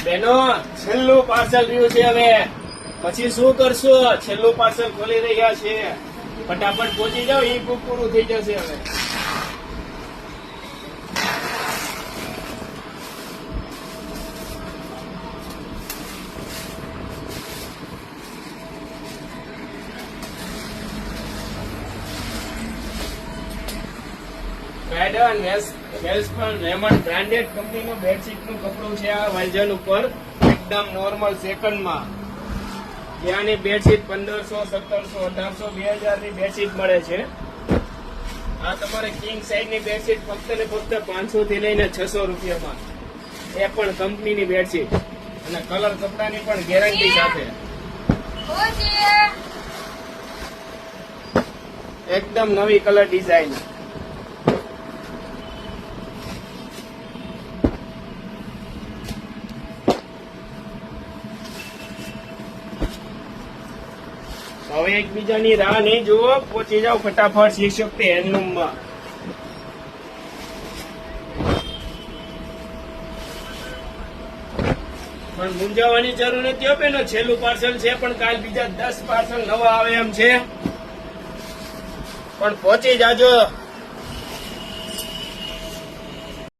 બેનો છેલ્લું પાર્સલ રહ્યું છે હવે પછી શું કરશો? છેલ્લું પાર્સલ ખોલી રહ્યા છે, ફટાફટ પહોંચી જાઓ, એ બુક પૂરું થઈ જશે હવે. ગાર્ડન વેલ્સપન રેમન્ડ બ્રાન્ડેડ કંપનીનું બેડશીટનું કપડું છે આ વાલજન ઉપર, એકદમ નોર્મલ સેકન્ડમાં. ત્યાંની બેડશીટ 1500, 1700, 1800, 2000 ની બેડશીટ મળે છે. આ તમારે કિંગ સાઇઝ ની બેડશીટ ફક્ત ને ફક્ત 500 થી લઈને 600 રૂપિયામાં, એ પણ કંપનીની બેડશીટ અને કલર કપડાની પણ ગેરંટી સાથે. એકદમ નવી કલર ડિઝાઇન. હવે એકબીજાની રાહ નહીં જુઓ, પહોંચી જાઓ ફટાફટ શિવશક્તિ હેન્ડલૂમમાં. પણ મૂંઝાવાની જરૂર નથી હો બેનો, છેલ્લું પાર્સલ છે પણ કાલ બીજા 10 પાર્સલ નવા આવે એમ છે, પણ પહોંચી જાજો.